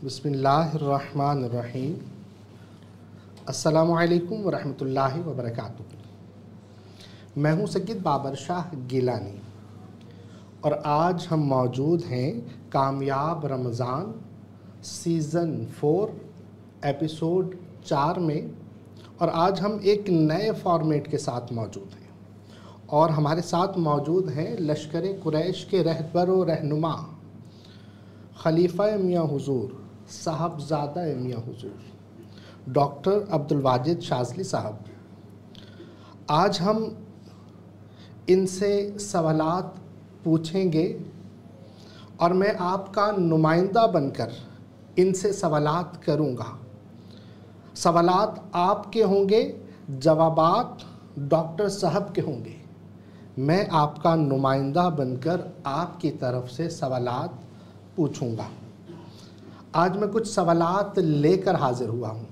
بسم اللہ الرحمن الرحیم۔ السلام علیکم ورحمۃ اللہ وبرکاتہ۔ میں ہوں سید بابر شاہ گیلانی اور آج ہم موجود ہیں کامیاب رمضان سیزن 4 ایپیسوڈ 4 میں، اور آج ہم ایک نئے فارمیٹ کے ساتھ موجود ہیں اور ہمارے ساتھ موجود ہیں لشکر قریش کے رہبر و رہنما خلیفہ میاں حضور صاحبزادہ میاں حضور ڈاکٹر عبدالواجد شاذلی صاحب۔ آج ہم ان سے سوالات پوچھیں گے اور میں آپ کا نمائندہ بن کر ان سے سوالات کروں گا۔ سوالات آپ کے ہوں گے، جوابات ڈاکٹر صاحب کے ہوں گے۔ میں آپ کا نمائندہ بن کر آپ کی طرف سے سوالات پوچھوں گا۔ آج میں کچھ سوالات لے کر حاضر ہوا ہوں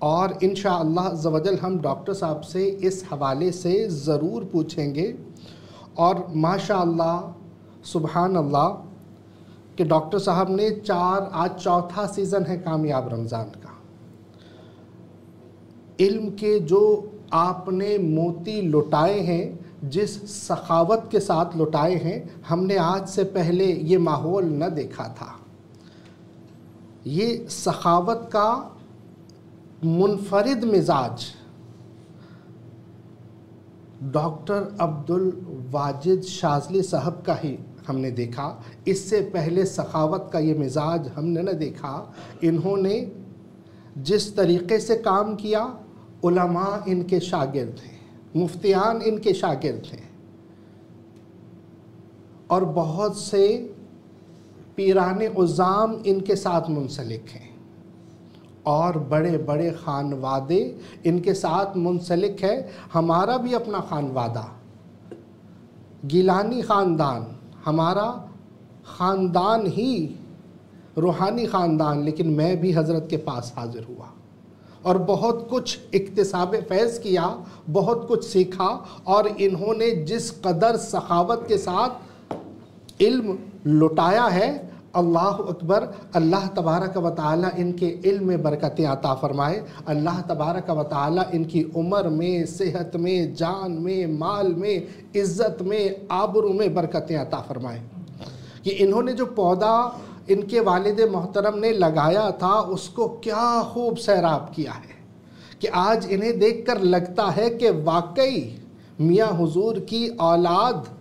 اور انشاءاللہ عز و جل ہم ڈاکٹر صاحب سے اس حوالے سے ضرور پوچھیں گے، اور ماشاءاللہ سبحان اللہ کہ ڈاکٹر صاحب نے آج چوتھا سیزن ہے کامیاب رمضان کا۔ علم کے جو آپ نے موتی لٹائے ہیں، جس سخاوت کے ساتھ لٹائے ہیں، ہم نے آج سے پہلے یہ ماحول نہ دیکھا تھا۔ یہ سخاوت کا منفرد مزاج ڈاکٹر عبدالواجد شاذلی صاحب کا ہی ہم نے دیکھا۔ اس سے پہلے سخاوت کا یہ مزاج ہم نے نہ دیکھا۔ انہوں نے جس طریقے سے کام کیا، علماء ان کے شاگرد ہیں، مفتیان ان کے شاگرد ہیں، اور بہت سے پیران عظام ان کے ساتھ منسلک ہیں، اور بڑے بڑے خانوادے ان کے ساتھ منسلک ہے۔ ہمارا بھی اپنا خانوادہ گیلانی خاندان، ہمارا خاندان ہی روحانی خاندان، لیکن میں بھی حضرت کے پاس حاضر ہوا اور بہت کچھ اکتساب فیض کیا، بہت کچھ سیکھا، اور انہوں نے جس قدر سخاوت کے ساتھ علم لٹایا ہے، اللہ اکبر، اللہ تبارک و تعالی ان کے علم میں برکتیں عطا فرمائے۔ اللہ تبارک و تعالی ان کی عمر میں، صحت میں، جان میں، مال میں، عزت میں، آبرو میں برکتیں عطا فرمائے۔ کہ انہوں نے جو پودا ان کے والد محترم نے لگایا تھا، اس کو کیا خوب سیراب کیا ہے کہ آج انہیں دیکھ کر لگتا ہے کہ واقعی میاں حضور کی اولاد،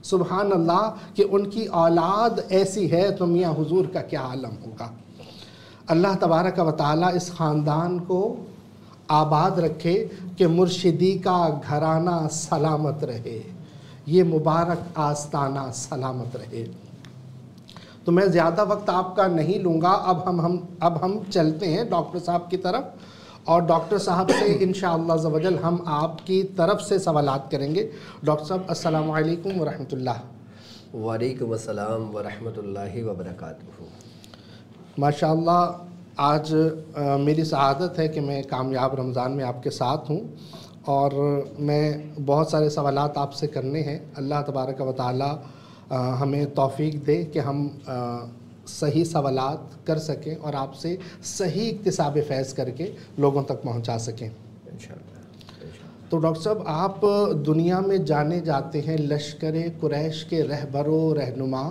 سبحان اللہ، کہ ان کی اولاد ایسی ہے تو میاں حضور کا کیا عالم ہوگا۔ اللہ تبارک و تعالی اس خاندان کو آباد رکھے کہ مرشدی کا گھرانہ سلامت رہے، یہ مبارک آستانہ سلامت رہے۔ تو میں زیادہ وقت آپ کا نہیں لوں گا، اب ہم چلتے ہیں ڈاکٹر صاحب کی طرف، اور ڈاکٹر صاحب سے انشاءاللہ عز و جل ہم آپ کی طرف سے سوالات کریں گے۔ ڈاکٹر صاحب السلام علیکم ورحمۃ اللہ۔ وعلیکم السلام ورحمۃ اللہ وبرکاتہ۔ ماشاءاللہ آج میری سعادت ہے کہ میں کامیاب رمضان میں آپ کے ساتھ ہوں، اور میں بہت سارے سوالات آپ سے کرنے ہیں۔ اللہ تبارک و تعالی ہمیں توفیق دے کہ ہم صحیح سوالات کر سکیں اور آپ سے صحیح اکتساب فیض کر کے لوگوں تک پہنچا سکیں انشاءاللہ۔ تو ڈاکٹر صاحب، آپ دنیا میں جانے جاتے ہیں لشکر قریش کے رہبر و رہنما۔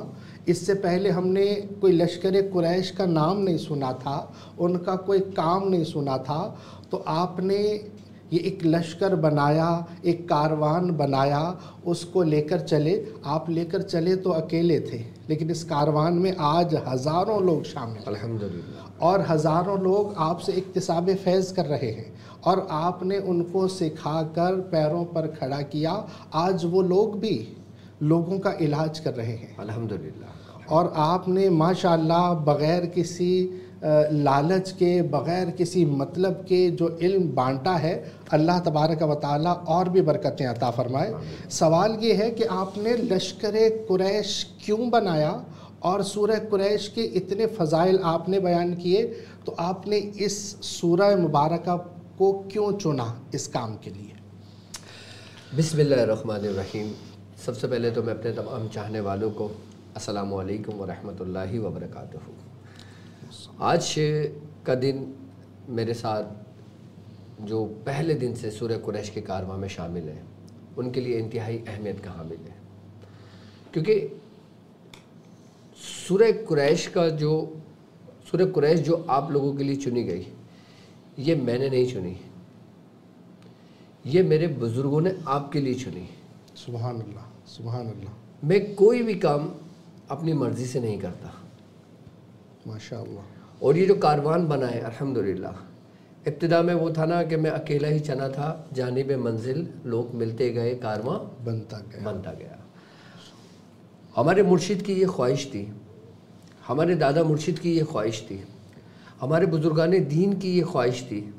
اس سے پہلے ہم نے کوئی لشکر قریش کا نام نہیں سنا تھا، ان کا کوئی کام نہیں سنا تھا، تو آپ نے یہ ایک لشکر بنایا، ایک کاروان بنایا، اس کو لے کر چلے۔ آپ لے کر چلے تو اکیلے تھے، لیکن اس کاروان میں آج ہزاروں لوگ شامل ہیں، الحمدللہ، اور ہزاروں لوگ آپ سے اکتساب فیض کر رہے ہیں، اور آپ نے ان کو سکھا کر پیروں پر کھڑا کیا۔ آج وہ لوگ بھی لوگوں کا علاج کر رہے ہیں، الحمدللہ، اور آپ نے ماشاءاللہ بغیر کسی لالچ کے، بغیر کسی مطلب کے جو علم بانٹا ہے، اللہ تبارک و تعالی اور بھی برکتیں عطا فرمائے۔ سوال یہ ہے کہ آپ نے لشکر قریش کیوں بنایا، اور سورہ قریش کے اتنے فضائل آپ نے بیان کیے، تو آپ نے اس سورہ مبارکہ کو کیوں چنا اس کام کے لیے؟ بسم اللہ الرحمن الرحیم۔ سب سے پہلے تو میں اپنے تمام چاہنے والوں کو السلام علیکم ورحمۃ اللہ وبرکاتہ۔ آج کا دن میرے ساتھ جو پہلے دن سے سورہ قریش کے کارواں میں شامل ہیں ان کے لیے انتہائی اہمیت کا حامل ہے، کیونکہ سورہ قریش جو آپ لوگوں کے لیے چنی گئی، یہ میں نے نہیں چنی، یہ میرے بزرگوں نے آپ کے لیے چنی۔ سبحان اللہ، سبحان اللہ۔ میں کوئی بھی کام اپنی مرضی سے نہیں کرتا، ماشاء اللہ۔ اور یہ جو کاروان بنا ہے الحمدللہ، ابتدا میں وہ تھا نا کہ میں اکیلا ہی چنا تھا، جانب منزل لوگ ملتے گئے، کارواں بنتا گیا۔ ہمارے مرشد کی یہ خواہش تھی، ہمارے دادا مرشد کی یہ خواہش تھی، ہمارے بزرگان دین کی یہ خواہش تھی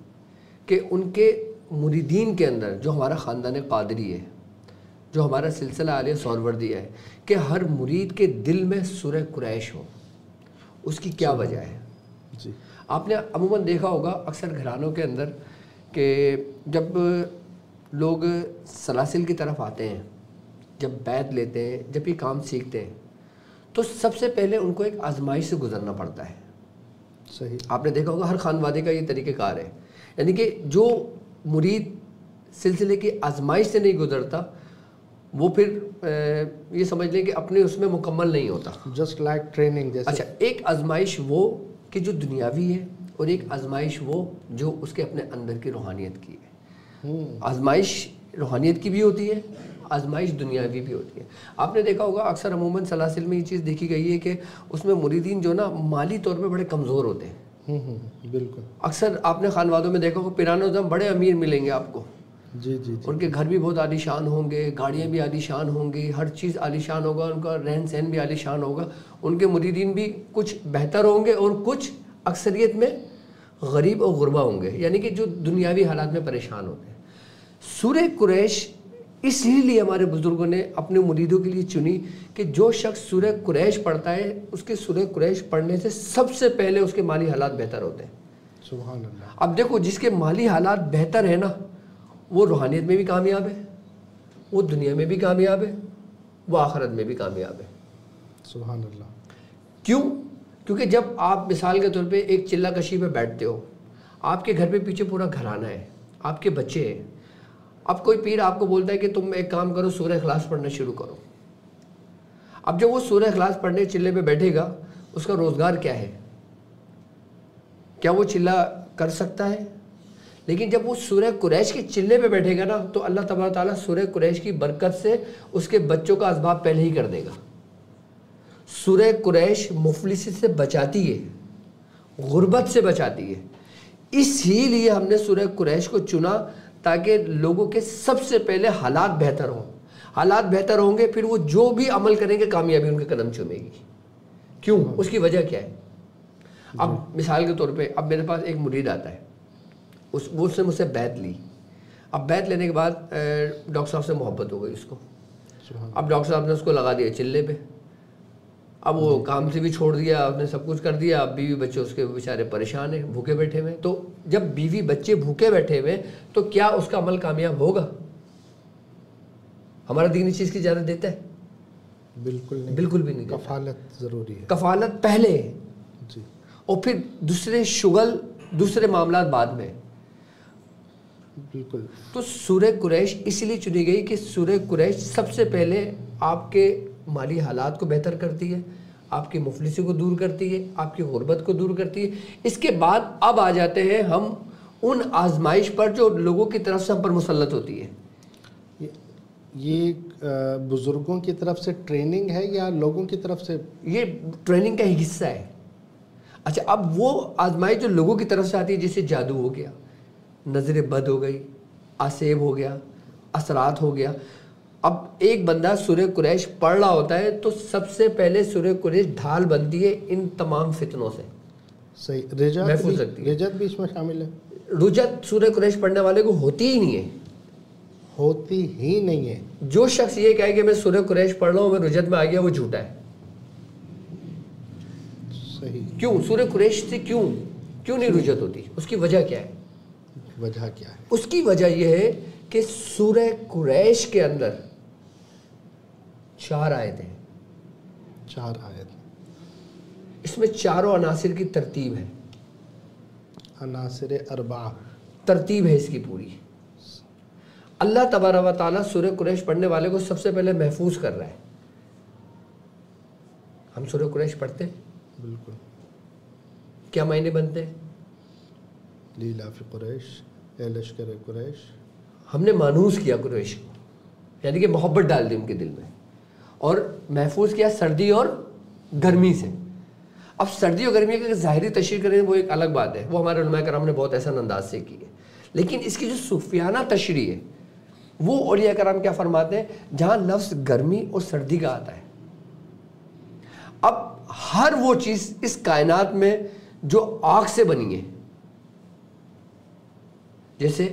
کہ ان کے مریدین کے اندر، جو ہمارا خاندان قادری ہے، جو ہمارا سلسلہ عالیہ سہروردی ہے، کہ ہر مرید کے دل میں سورہ قریش ہو۔ اس کی کیا وجہ ہے؟ جی، آپ نے عموماً دیکھا ہوگا اکثر گھرانوں کے اندر کہ جب لوگ سلاسل کی طرف آتے ہیں، جب بیعت لیتے ہیں، جب یہ کام سیکھتے ہیں، تو سب سے پہلے ان کو ایک آزمائش سے گزرنا پڑتا ہے۔ صحیح۔ آپ نے دیکھا ہوگا ہر خانوادے کا یہ طریقہ کار ہے، یعنی کہ جو مرید سلسلے کی آزمائش سے نہیں گزرتا وہ پھر یہ سمجھ لیں کہ اپنے اس میں مکمل نہیں ہوتا۔ جسٹ لائک ٹریننگ جیسے۔ اچھا، ایک آزمائش وہ کہ جو دنیاوی ہے، اور ایک آزمائش وہ جو اس کے اپنے اندر کی روحانیت کی ہے۔ آزمائش روحانیت کی بھی ہوتی ہے، آزمائش دنیاوی بھی ہوتی ہے۔ آپ نے دیکھا ہوگا اکثر عموماً سلاسل میں یہ چیز دیکھی گئی ہے کہ اس میں مریدین جو نا مالی طور پہ بڑے کمزور ہوتے ہیں۔ بالکل۔ اکثر آپ نے خانوادوں میں دیکھا ہوگا پیرانہ زم بڑے امیر ملیں گے آپ کو، جی جی۔ ان کے گھر بھی بہت عالی شان ہوں گے، گاڑیاں بھی عالی شان ہوں گی، ہر چیز عالی شان ہوگا، ان کا رہن سہن بھی عالی شان ہوگا، ان کے مریدین بھی کچھ بہتر ہوں گے اور کچھ اکثریت میں غریب اور غربا ہوں گے، یعنی کہ جو دنیاوی حالات میں پریشان ہوتے ہیں۔ سورہ قریش اس لیے ہمارے بزرگوں نے اپنے مریدوں کے لیے چنی کہ جو شخص سورہ قریش پڑھتا ہے، اس کے سورہ قریش پڑھنے سے سب سے پہلے اس کے مالی حالات بہتر ہوتے ہیں۔ سبحان اللہ۔ اب دیکھو، جس کے مالی حالات بہتر ہیں نا، وہ روحانیت میں بھی کامیاب ہے، وہ دنیا میں بھی کامیاب ہے، وہ آخرت میں بھی کامیاب ہے۔ سبحان اللہ۔ کیوں؟ کیونکہ جب آپ مثال کے طور پہ ایک چلہ کشی پہ بیٹھتے ہو، آپ کے گھر پہ پیچھے پورا گھرانہ ہے، آپ کے بچے ہیں، اب کوئی پیر آپ کو بولتا ہے کہ تم ایک کام کرو، سورہ اخلاص پڑھنا شروع کرو۔ اب جب وہ سورہ اخلاص پڑھنے چلے پہ بیٹھے گا، اس کا روزگار کیا ہے؟ کیا وہ چلہ کر سکتا ہے؟ لیکن جب وہ سورہ قریش کے چلے پہ بیٹھے گا نا، تو اللہ تبارک تعالیٰ سورہ قریش کی برکت سے اس کے بچوں کا اسباب پہلے ہی کر دے گا۔ سورہ قریش مفلسی سے بچاتی ہے، غربت سے بچاتی ہے، اسی لیے ہم نے سورہ قریش کو چنا تاکہ لوگوں کے سب سے پہلے حالات بہتر ہوں۔ حالات بہتر ہوں گے، پھر وہ جو بھی عمل کریں گے کامیابی ان کے قدم چومے گی۔ کیوں؟ اس کی وجہ کیا ہے؟ اب مثال کے طور پہ اب میرے پاس ایک مرید آتا ہے، اس نے مجھ سے بیعت لی۔ اب بیعت لینے کے بعد ڈاکٹر صاحب سے محبت ہو گئی اس کو، اب ڈاکٹر صاحب نے اس کو لگا دیا چلے پہ، اب وہ کام سے بھی چھوڑ دیا، اس نے سب کچھ کر دیا، اب بیوی بچے اس کے بیچارے پریشان ہیں، بھوکے بیٹھے ہوئے۔ تو جب بیوی بچے بھوکے بیٹھے ہوئے تو کیا اس کا عمل کامیاب ہوگا؟ ہمارا دین اس چیز کی اجازت دیتا ہے؟ بالکل نہیں، بالکل بھی نہیں۔ کفالت ضروری ہے، کفالت پہلے ہے جی، اور پھر دوسرے شغل، دوسرے معاملات بعد میں۔ بالکل۔ تو سورہ قریش اس لیے چنی گئی کہ سورہ قریش سب سے پہلے آپ کے مالی حالات کو بہتر کرتی ہے، آپ کی مفلسی کو دور کرتی ہے، آپ کی غربت کو دور کرتی ہے۔ اس کے بعد اب آ جاتے ہیں ہم ان آزمائش پر جو لوگوں کی طرف سے ہم پر مسلط ہوتی ہے۔ یہ بزرگوں کی طرف سے ٹریننگ ہے یا لوگوں کی طرف سے؟ یہ ٹریننگ کا ہی حصہ ہے۔ اچھا، اب وہ آزمائش جو لوگوں کی طرف سے آتی ہے، جیسے جادو ہو گیا، نظر بد ہو گئی، آسیب ہو گیا، اثرات ہو گیا۔ اب ایک بندہ سورہ قریش پڑھ رہا ہوتا ہے تو سب سے پہلے سورہ قریش ڈھال بنتی ہے ان تمام فتنوں سے، صحیح۔ محفوظ رکھتی ہے۔ رجت بھی اس میں شامل ہے؟ رجت سورہ قریش پڑھنے والے کو ہوتی ہی نہیں ہے، ہوتی ہی نہیں ہے۔ جو شخص یہ کہے کہ میں سورہ قریش پڑھ رہا ہوں، میں رجت میں آ گیا، وہ جھوٹا ہے۔ صحیح۔ کیوں سورہ قریش سے کیوں نہیں رجت ہوتی؟ اس کی وجہ کیا ہے؟ وجہ کیا ہے؟ اس کی وجہ یہ ہے کہ سورہ قریش کے اندر 4 آیتیں ہیں۔ 4 آیت۔ اس اس میں چاروں عناصر کی ترتیب ہے، عناصر اربعہ، ترتیب ہے اس کی پوری۔ اللہ تبارک و تعالیٰ سورہ قریش پڑھنے والے کو سب سے پہلے محفوظ کر رہا ہے۔ ہم سورہ قریش پڑھتے ہیں، بالکل، کیا معنی بنتے ہیں؟ لیلاف قریش، اے لشکر قریش، ہم نے مانوس کیا قریش کو، یعنی کہ محبت ڈال دی ان کے دل میں، اور محفوظ کیا سردی اور گرمی سے۔ اب سردی اور گرمی کا ظاہری تشریح کریں وہ ایک الگ بات ہے، وہ ہمارے علماء کرام نے بہت احسن انداز سے کی ہے، لیکن اس کی جو صوفیانہ تشریح ہے وہ اولیاء کرام کیا فرماتے ہیں، جہاں لفظ گرمی اور سردی کا آتا ہے، اب ہر وہ چیز اس کائنات میں جو آگ سے بنی ہے، جیسے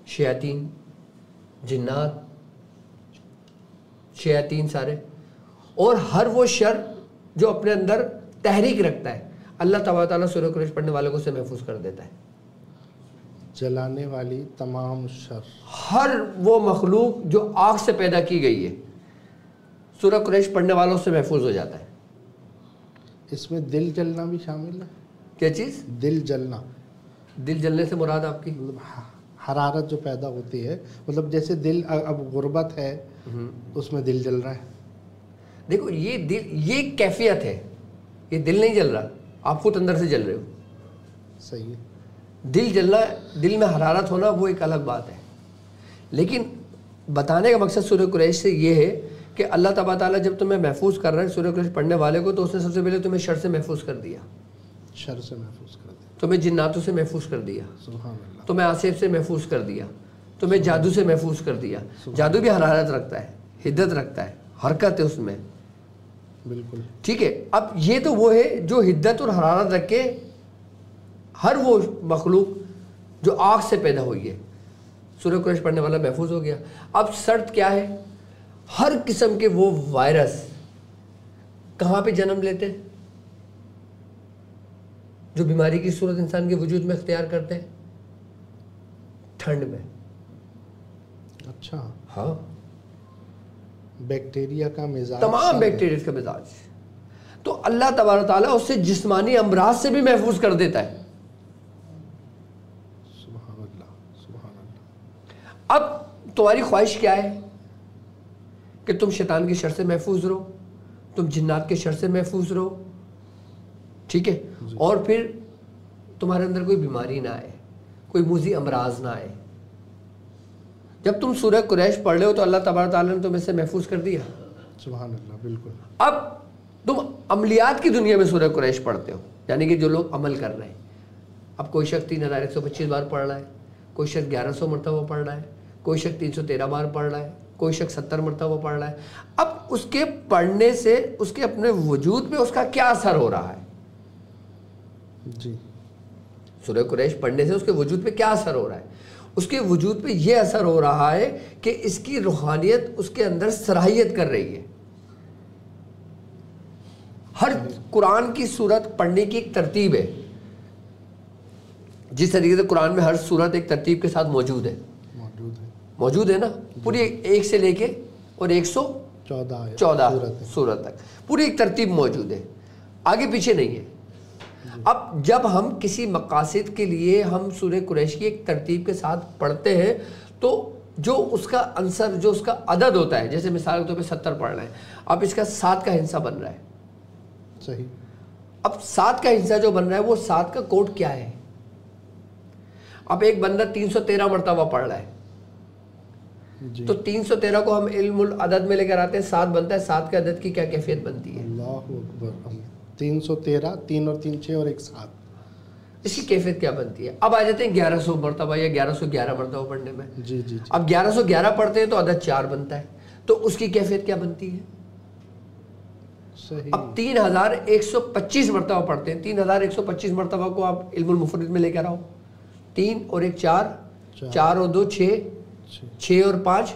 شیاطین، جنات، شیاطین سارے، اور ہر وہ شر جو اپنے اندر تحریک رکھتا ہے، اللہ تبارک تعالیٰ سورہ قریش پڑھنے والوں کو اسے محفوظ کر دیتا ہے۔ جلانے والی تمام شر، ہر وہ مخلوق جو آگ سے پیدا کی گئی ہے سورہ قریش پڑھنے والوں سے محفوظ ہو جاتا ہے۔ اس میں دل جلنا بھی شامل ہے؟ کیا چیز؟ دل جلنا، دل جلنے سے مراد آپ کی؟ مطلب حرارت جو پیدا ہوتی ہے، مطلب جیسے دل اب غربت ہے اس میں دل جل رہا ہے۔ دیکھو یہ دل، یہ کیفیت ہے، یہ دل نہیں جل رہا، آپ خود اندر سے جل رہے ہو۔ صحیح ہے، دل جلنا، دل میں حرارت ہونا وہ ایک الگ بات ہے، لیکن بتانے کا مقصد سورہ قریش سے یہ ہے کہ اللہ تبارک تعالیٰ جب تمہیں محفوظ کر رہا ہے سورہ قریش پڑھنے والے کو، تو اس نے سب سے پہلے تمہیں شر سے محفوظ کر دیا، شر سے محفوظ کر دے، تمہیں جناتوں سے محفوظ کر دیا، سبحان اللہ، تمہیں آصف سے محفوظ کر دیا، تمہیں جادو سے محفوظ کر دیا۔ جادو بھی حرارت رکھتا ہے، حدت رکھتا ہے، حرکت ہے اس میں، بالکل ٹھیک ہے۔ اب یہ تو وہ ہے جو حدت اور حرارت رکھ کے ہر وہ مخلوق جو آگ سے پیدا ہوئی ہے، سورہ قریش پڑھنے والا محفوظ ہو گیا۔ اب شرط کیا ہے؟ ہر قسم کے وہ وائرس کہاں پہ جنم لیتے ہیں جو بیماری کی صورت انسان کے وجود میں اختیار کرتے ہیں؟ ٹھنڈ میں۔ اچھا، ہاں، بیکٹیریا کا مزاج، تمام بیکٹیریا کا مزاج، تو اللہ تبارک تعالیٰ اسے جسمانی امراض سے بھی محفوظ کر دیتا ہے۔ سبحان اللہ، سبحان اللہ۔ اب تمہاری خواہش کیا ہے کہ تم شیطان کے شر سے محفوظ رہو، تم جنات کے شر سے محفوظ رہو، ٹھیک ہے، اور پھر تمہارے اندر کوئی بیماری نہ آئے، کوئی موذی امراض نہ آئے۔ جب تم سورہ قریش پڑھ رہے ہو تو اللہ تبارک تعالیٰ نے تمہیں سے محفوظ کر دیا۔ سبحان اللہ، بالکل۔ اب تم عملیات کی دنیا میں سورہ قریش پڑھتے ہو، یعنی کہ جو لوگ عمل کر رہے ہیں۔ اب کوئی شخص 3125 بار پڑھ رہا ہے، کوئی شخص 1100 مرتبہ پڑھ رہا ہے، کوئی شخص 313 بار پڑھ رہا ہے، کوئی شخص 70 مرتبہ پڑھ رہا ہے۔ اب اس کے پڑھنے سے اس کے اپنے وجود پہ اس کا کیا اثر ہو رہا ہے؟ جی، سورہ قریش پڑھنے سے اس کے وجود پہ کیا اثر ہو رہا ہے؟ اس کے وجود پہ یہ اثر ہو رہا ہے کہ اس کی روحانیت اس کے اندر صلاحیت کر رہی ہے۔ ہر قرآن کی سورت پڑھنے کی ایک ترتیب ہے، جس طریقے سے قرآن میں ہر سورت ایک ترتیب کے ساتھ موجود ہے، موجود ہے نا، پوری ایک سے لے کے اور 114 سورت تک پوری ایک ترتیب موجود ہے، آگے پیچھے نہیں ہے۔ اب جب ہم کسی مقاصد کے لیے ہم سورہ قریش کی ایک ترتیب کے ساتھ پڑھتے ہیں تو جو اس کا عنصر، جو اس کا عدد ہوتا ہے، جیسے مثال کے طور پہ 70 پڑھ رہے ہیں، اب اس کا 7 کا ہندسہ بن رہا ہے، صحیح۔ اب 7 کا ہندسہ جو بن رہا ہے وہ 7 کا کوڈ کیا ہے؟ اب ایک بندہ 313 مرتبہ پڑھ رہا ہے تو 313 کو ہم علم العدد میں لے کر آتے ہیں، 7 بنتا ہے، 7 کے عدد کی کیا کیفیت بنتی ہے؟ اللہ اکبر، 313، 3 اور 3 6 اور 1 7، اس کی کیفیت کیا بنتی ہے؟ اب آ جاتے ہیں 1100 مرتبہ یا 1111 مرتبہ پڑھنے میں۔ جی جی، اب 1111 پڑھتے ہیں تو عدد 4 بنتا ہے، تو اس کی کیفیت کیا بنتی ہے؟ صحیح۔ اب 3125 مرتبہ پڑھتے ہیں، 3125 مرتبہ کو آپ علم المفرد میں لے کر آؤ، 3 اور 1 4، 4 اور 2 6، 6 اور 5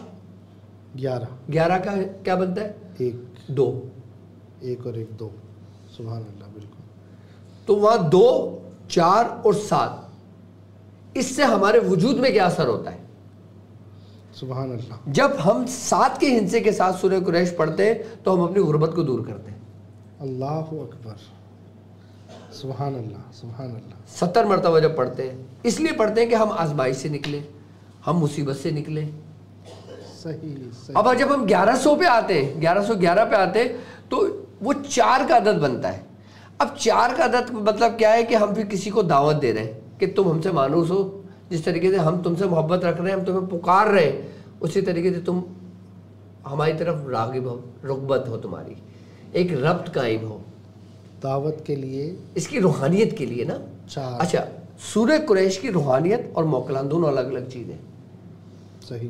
11، 11 کا کیا بنتا ہے؟ 1 2، 1 اور 1 2، سبحان اللہ، بالکل۔ تو وہاں 2 4 اور 7، اس سے ہمارے وجود میں کیا اثر ہوتا ہے؟ سبحان اللہ۔ جب ہم 7 کے ہندسے کے ساتھ سورہ قریش پڑھتے ہیں تو ہم اپنی غربت کو دور کرتے ہیں۔ اللہ اکبر۔ سبحان اللہ سبحان اللہ. 70 مرتبہ جب پڑھتے ہیں اس لیے پڑھتے ہیں کہ ہم آزمائش سے نکلیں, ہم مصیبت سے نکلیں. صحیح صحیح. اب جب ہم 1100 پہ آتے ہیں, 1111 پہ آتے ہیں تو وہ 4 کا عدد بنتا ہے. اب 4 کا عدد مطلب کیا ہے کہ ہم پھر کسی کو دعوت دے رہے ہیں کہ تم ہم سے مانوس ہو, جس طریقے سے ہم تم سے محبت رکھ رہے ہیں, ہم تمہیں پکار رہے ہیں, اسی طریقے سے تم ہماری طرف راغب ہو, رغبت ہو, تمہاری ایک ربط قائم ہو دعوت کے لیے, اس کی روحانیت کے لیے نا. 4. اچھا, سورہ قریش کی روحانیت اور موکلان دونوں الگ الگ چیزیں. صحیح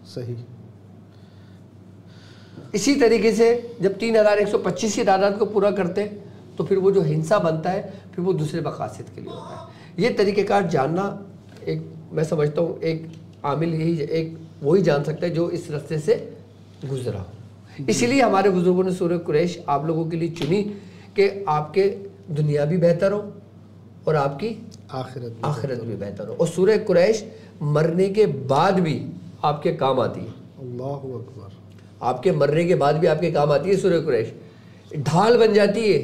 صحیح. اسی طریقے سے جب 3125 کی تعداد کو پورا کرتے تو پھر وہ جو ہنسا بنتا ہے پھر وہ دوسرے مقاصد کے لیے ہوتا ہے. یہ طریقہ کار جاننا ایک, میں سمجھتا ہوں ایک عامل یہی ایک وہی جان سکتا ہے جو اس رستے سے گزرا ہو. اسی لیے ہمارے بزرگوں نے سورہ قریش آپ لوگوں کے لیے چنی کہ آپ کے دنیا بھی بہتر ہو اور آپ کی آخرت بھی بہتر ہو. اور سورہ قریش مرنے کے بعد بھی آپ کے کام آتی ہے. اللہ اکبر. آپ کے مرنے کے بعد بھی آپ کے کام آتی ہے سورہ قریش, ڈھال بن جاتی ہے.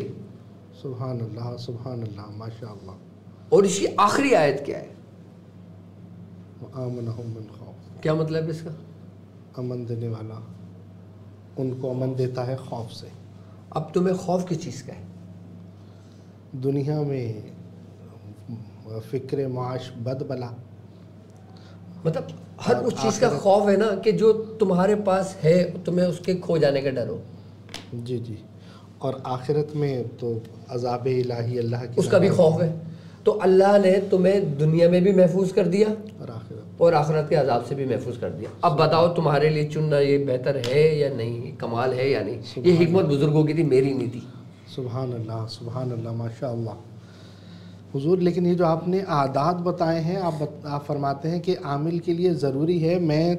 سبحان اللہ سبحان اللہ ماشاء اللہ. اور اس کی آخری آیت کیا ہے؟ وآمنہم من خوف. کیا مطلب اس کا؟ امن دینے والا, ان کو امن دیتا ہے خوف سے. اب تمہیں خوف کس چیز کا ہے؟ دنیا میں فکر معاش بد بلا, مطلب ہر اس چیز کا خوف ہے نا کہ جو تمہارے پاس ہے تمہیں اس کے کھو جانے کا ڈر ہو. جی جی. اور آخرت میں تو عذاب الہی اللہ کی, اس کا بھی خوف ہے. تو اللہ نے تمہیں دنیا میں بھی محفوظ کر دیا اور آخرت کے عذاب سے بھی محفوظ کر دیا. اب بتاؤ تمہارے لیے چننا یہ بہتر ہے یا نہیں, کمال ہے یا نہیں. یہ حکمت بزرگوں کی تھی, میری نہیں تھی. سبحان اللہ ماشاء اللہ حضور. لیکن یہ جو آپ نے عادات بتائے ہیں, آپ فرماتے ہیں کہ عامل کے لیے ضروری ہے. میں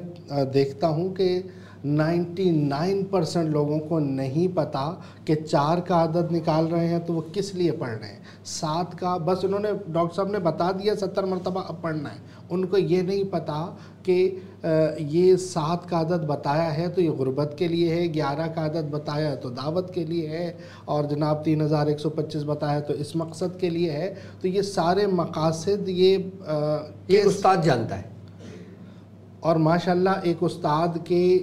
دیکھتا ہوں کہ 99% لوگوں کو نہیں پتا کہ 4 کا عدد نکال رہے ہیں تو وہ کس لیے پڑھ رہے ہیں. 7 کا بس انہوں نے, ڈاکٹر صاحب نے بتا دیا 70 مرتبہ اب پڑھنا ہے. ان کو یہ نہیں پتا کہ یہ 7 کا عدد بتایا ہے تو یہ غربت کے لیے ہے, 11 کا عدد بتایا ہے تو دعوت کے لیے ہے, اور جناب 3125 بتایا تو اس مقصد کے لیے ہے. تو یہ سارے مقاصد یہ استاد جانتا ہے. اور ماشاءاللہ ایک استاد کے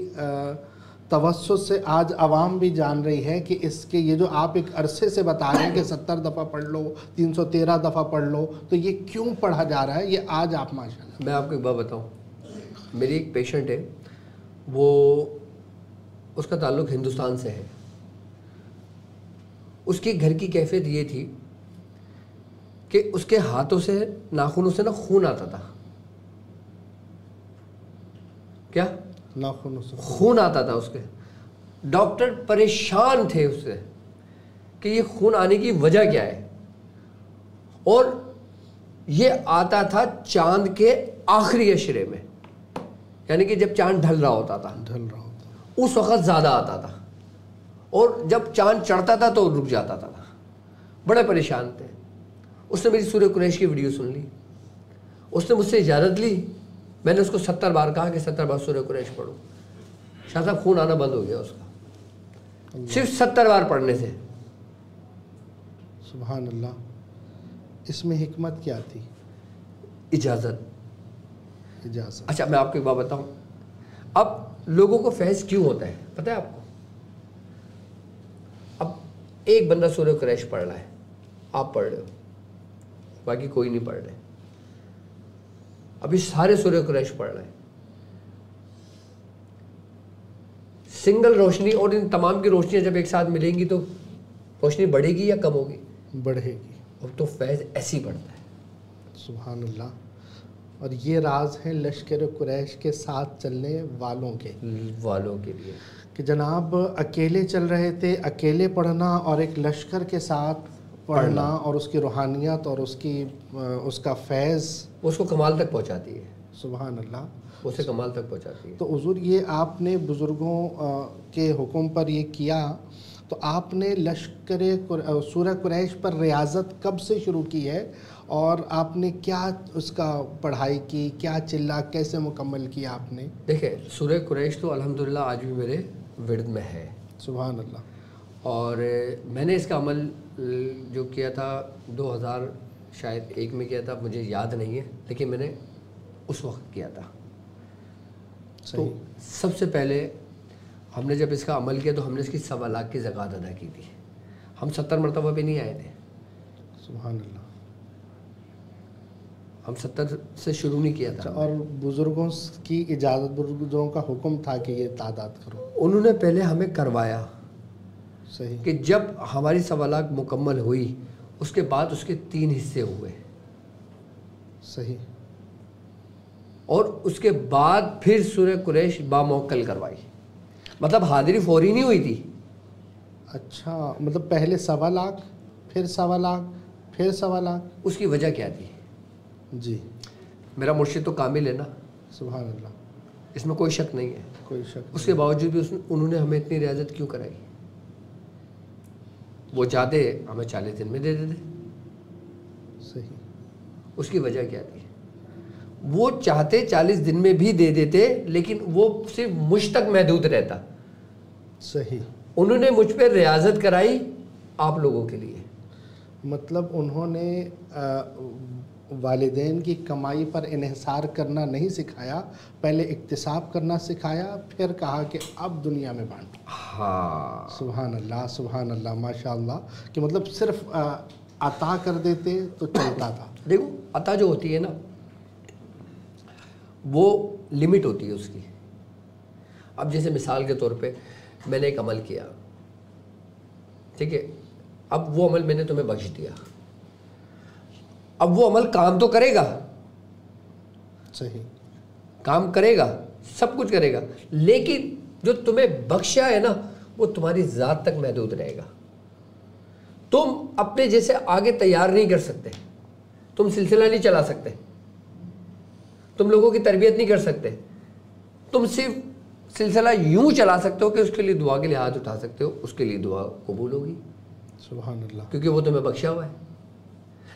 توسط سے آج عوام بھی جان رہی ہے کہ اس کے یہ جو آپ ایک عرصے سے بتا رہے ہیں کہ 70 دفعہ پڑھ لو, 313 دفعہ پڑھ لو, تو یہ کیوں پڑھا جا رہا ہے, یہ آج آپ ماشاءاللہ. میں آپ کو ایک بات بتاؤں, میری ایک پیشنٹ ہے, وہ اس کا تعلق ہندوستان سے ہے. اس کے گھر کی کیفیت یہ تھی کہ اس کے ہاتھوں سے, ناخنوں سے نا خون آتا تھا. کیا ناخنوں سے خون آتا تھا اس کے. ڈاکٹر پریشان تھے اس سے کہ یہ خون آنے کی وجہ کیا ہے, اور یہ آتا تھا چاند کے آخری اشرے میں, یعنی کہ جب چاند ڈھل رہا ہوتا تھا اس وقت زیادہ آتا تھا, اور جب چاند چڑھتا تھا تو رک جاتا تھا. بڑے پریشان تھے. اس نے میری سورہ قریش کی ویڈیو سن لی, اس نے مجھ سے اجازت لی. میں نے اس کو 70 بار کہا کہ 70 بار سورہ قریش پڑھو. شاہ صاحب خون آنا بند ہو گیا اس کا, صرف 70 بار پڑھنے سے. سبحان اللہ. اس میں حکمت کیا تھی؟ اجازت. اچھا میں آپ کو ایک بات بتاؤں, اب لوگوں کو فیض کیوں ہوتا ہے پتہ ہے آپ کو؟ اب ایک بندہ سورہ قریش پڑھ رہا ہے, آپ پڑھ رہے ہو, باقی کوئی نہیں پڑھ رہے. ابھی سارے سورہ قریش پڑھ رہے ہیں, سنگل روشنی, اور ان تمام کی روشنیاں جب ایک ساتھ ملیں گی تو روشنی بڑھے گی یا کم ہوگی؟ بڑھے گی. اور تو فیض ایسی بڑھتا ہے. سبحان اللہ. اور یہ راز ہے لشکر قریش کے ساتھ چلنے والوں کے لیے کہ جناب اکیلے چل رہے تھے, اکیلے پڑھنا اور ایک لشکر کے ساتھ پڑھنا, اور اس کی روحانیت اور اس کا فیض اس کو کمال تک پہنچاتی ہے. سبحان اللہ. اسے کمال تک پہنچاتی ہے. تو حضور یہ آپ نے بزرگوں کے حکم پر یہ کیا, تو آپ نے لشکر سورہ قریش پر ریاضت کب سے شروع کی ہے, اور آپ نے کیا اس کا پڑھائی کی, کیا چلہ کیسے مکمل کیا آپ نے؟ دیکھیں سورہ قریش تو الحمدللہ آج بھی میرے ورد میں ہے. سبحان اللہ. اور میں نے اس کا عمل جو کیا تھا 2000 شاید 1 میں کیا تھا، مجھے یاد نہیں ہے، لیکن میں نے اس وقت کیا تھا. تو سب سے پہلے ہم نے جب اس کا عمل کیا تو ہم نے اس کی 1.25 لاکھ کی زکوٰۃ ادا کی تھی. ہم 70 مرتبہ پہ نہیں آئے تھے. سبحان اللہ. ہم 70 سے شروع نہیں کیا تھا. اور بزرگوں کی اجازت، بزرگوں کا حکم تھا کہ یہ تعداد کرو. انہوں نے پہلے ہمیں کروایا. صحیح. کہ جب ہماری 1.25 لاکھ مکمل ہوئی اس کے بعد اس کے 3 حصے ہوئے. صحیح. اور اس کے بعد پھر سورہ قریش باموکل کروائی. مطلب حاضری فوری نہیں ہوئی تھی. اچھا، مطلب پہلے 1.25 لاکھ، پھر 1.25 لاکھ، پھر 1.25 لاکھ. اس کی وجہ کیا تھی؟ جی. میرا مرشد تو کامل ہے نا. سبحان اللہ. اس میں کوئی شک نہیں ہے. کوئی شک. اس کے باوجود بھی انہوں نے ہمیں اتنی رعایت کیوں کرائی؟ وہ چاہتے ہمیں 40 دن میں دے دیتے. صحیح. اس کی وجہ کیا تھی؟ وہ چاہتے 40 دن میں بھی دے دیتے، لیکن وہ صرف مجھ تک محدود رہتا. صحیح. انہوں نے مجھ پہ ریاضت کرائی آپ لوگوں کے لیے. مطلب انہوں نے والدین کی کمائی پر انحصار کرنا نہیں سکھایا، پہلے اکتساب کرنا سکھایا، پھر کہا کہ اب دنیا میں بانٹو. ہاں. سبحان اللہ، سبحان اللہ، ماشاء اللہ. کہ مطلب صرف عطا کر دیتے تو چلتا تھا. دیکھو عطا جو ہوتی ہے نا وہ لمٹ ہوتی ہے اس کی. اب جیسے مثال کے طور پہ میں نے ایک عمل کیا، ٹھیک ہے، اب وہ عمل میں نے تمہیں بخش دیا. اب وہ عمل کام تو کرے گا. صحیح. کام کرے گا، سب کچھ کرے گا، لیکن جو تمہیں بخشا ہے نا وہ تمہاری ذات تک محدود رہے گا. تم اپنے جیسے آگے تیار نہیں کر سکتے، تم سلسلہ نہیں چلا سکتے، تم لوگوں کی تربیت نہیں کر سکتے. تم صرف سلسلہ یوں چلا سکتے ہو کہ اس کے لیے دعا کے لیے ہاتھ اٹھا سکتے ہو، اس کے لیے دعا قبول ہوگی. سبحان اللہ. کیونکہ وہ تمہیں بخشا ہوا ہے،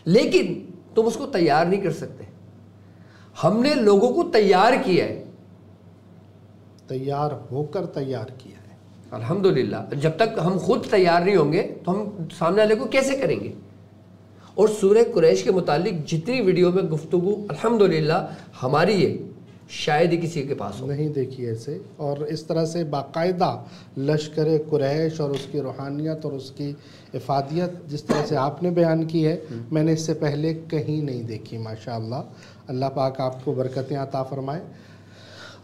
لیکن تم اس کو تیار نہیں کر سکتے. ہم نے لوگوں کو تیار کیا ہے. تیار ہو کر تیار کیا ہے. الحمدللہ. جب تک ہم خود تیار نہیں ہوں گے تو ہم سامنے والے کو کیسے کریں گے؟ اور سورہ قریش کے متعلق جتنی ویڈیو میں گفتگو الحمدللہ ہماری ہے، شاید ہی کسی کے پاس ہو. نہیں دیکھی ایسے. اور اس طرح سے باقاعدہ لشکر قریش اور اس کی روحانیت اور اس کی افادیت جس طرح سے آپ نے بیان کی ہے، میں نے اس سے پہلے کہیں نہیں دیکھی. ماشاءاللہ. اللہ پاک آپ کو برکتیں عطا فرمائے.